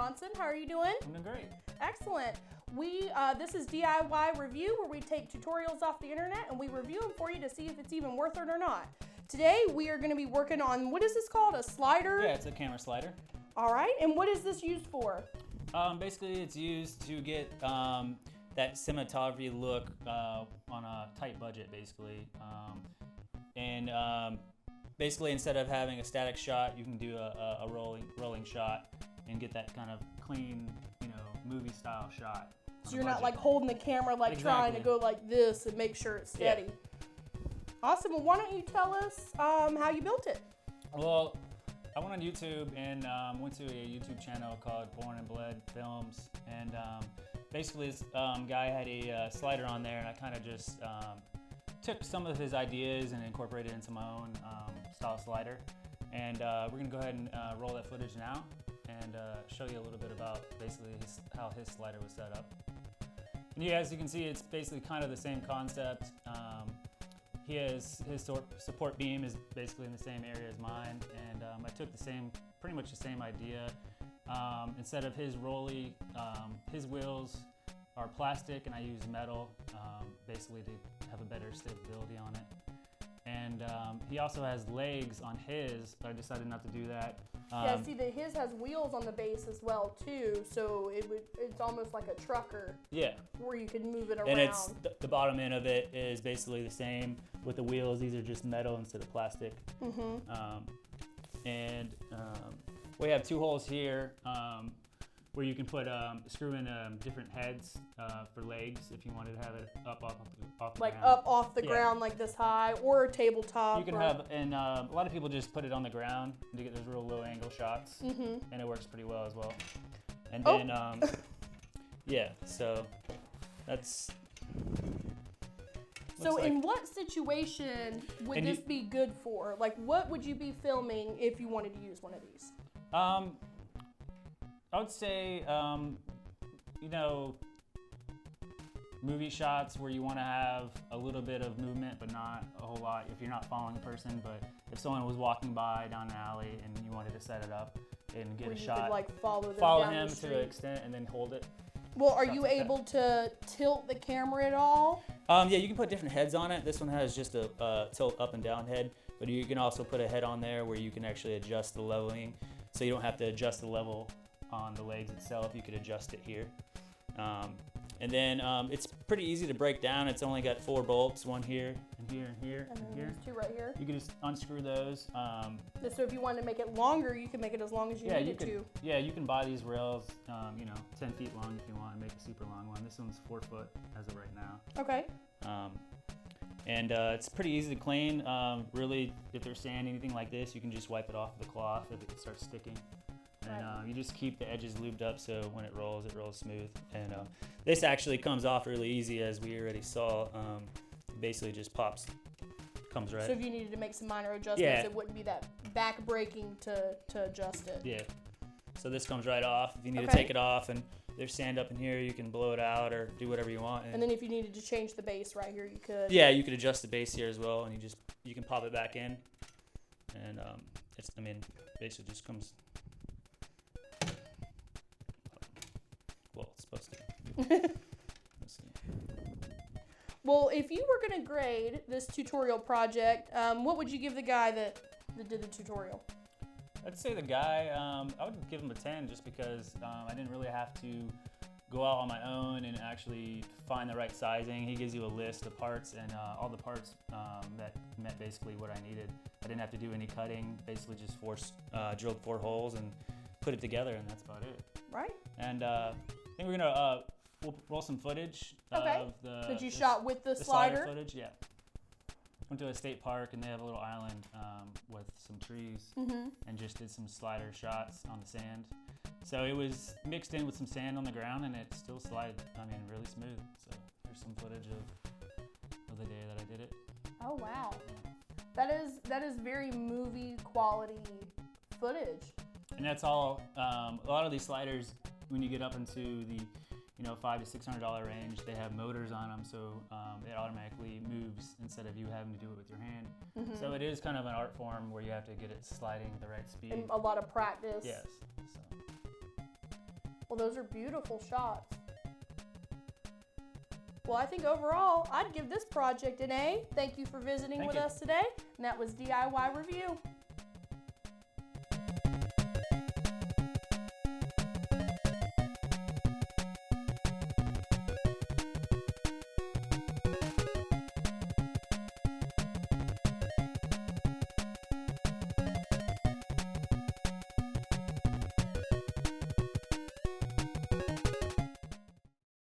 Bronson. How are you doing? I'm doing great. Excellent. This is DIY Review, where we take tutorials off the internet and we review them for you to see if it's even worth it or not. Today we are going to be working on, what is this called? A slider? Yeah, it's a camera slider. All right, and what is this used for? Basically, it's used to get that cinematography look on a tight budget, basically. Basically, instead of having a static shot, you can do a rolling shot and get that kind of clean, movie style shot. So you're not like holding the camera like trying to go like this and make sure it's steady. Yeah. Awesome. Well, why don't you tell us how you built it? Well, I went on YouTube and went to a YouTube channel called Born and Bled Films, and basically this guy had a slider on there, and I kind of just took some of his ideas and incorporated it into my own style slider. And we're gonna go ahead and roll that footage now and show you a little bit about basically how his slider was set up. And yeah, as you can see, it's basically kind of the same concept. His support beam is basically in the same area as mine, and I took pretty much the same idea. Instead of his rolly, his wheels are plastic, and I use metal, basically to have a better stability on it. And he also has legs on his, but I decided not to do that. Yeah, see that his has wheels on the base as well too, so it's almost like a trucker. Yeah. Where you can move it around. And it's the bottom end of it is basically the same with the wheels. These are just metal instead of plastic. Mm-hmm. We have two holes here where you can put screw in different heads for legs if you wanted to have it up off the like ground. up off the ground like this high, or a tabletop. You can have, and a lot of people just put it on the ground to get those real low angle shots, and it works pretty well as well. And then, yeah, so that's. So in what situation would this be good for? Like, what would you be filming if you wanted to use one of these? I would say, movie shots where you want to have a little bit of movement, but not a whole lot. If you're not following a person, but if someone was walking by down an alley and you wanted to set it up and get a shot, you could like follow him to an extent and then hold it. Well, are you able to tilt the camera at all? Yeah, you can put different heads on it. This one has just a tilt up and down head, but you can also put a head on there where you can actually adjust the leveling, so you don't have to adjust the level on the legs itself. You could adjust it here. And then it's pretty easy to break down. It's only got 4 bolts, one here and here and here and here. There's 2 right here. You can just unscrew those. So if you wanted to make it longer, you can make it as long as you need it to. Yeah, you can buy these rails, 10 feet long if you want, and make a super long one. This one's 4 foot as of right now. Okay. It's pretty easy to clean. Really, if there's sand, anything like this, you can just wipe it off the cloth if it starts sticking. And you just keep the edges lubed up so when it rolls smooth. And this actually comes off really easy, as we already saw. It basically just comes right. So if you needed to make some minor adjustments, it wouldn't be that back breaking to adjust it. Yeah. So this comes right off. If you need to take it off and there's sand up in here, you can blow it out or do whatever you want. And then if you needed to change the base right here, you could. Yeah, you could adjust the base here as well, and you can pop it back in. And basically just comes. Well, it's supposed to. Let's see. Well, if you were going to grade this tutorial project, what would you give the guy that did the tutorial? I'd say the guy, I would give him a 10 just because I didn't really have to go out on my own and actually find the right sizing. He gives you a list of parts, and all the parts that met basically what I needed. I didn't have to do any cutting, basically just drilled 4 holes and put it together, and that's about it. Right. And I think we're gonna we'll roll some footage of the. That you shot with the slider footage. Yeah. Went to a state park and they have a little island with some trees, and just did some slider shots on the sand. So it was mixed in with some sand on the ground, and it still slid. Really smooth. So there's some footage of the day that I did it. Oh wow, that is very movie quality footage. And that's all. A lot of these sliders, when you get up into the $500 to $600 range, they have motors on them, so it automatically moves instead of you having to do it with your hand. So it is kind of an art form where you have to get it sliding at the right speed. And a lot of practice. Yes. Well, those are beautiful shots. Well, I think overall, I'd give this project an A. Thank you for visiting with us today. And that was DIY Review.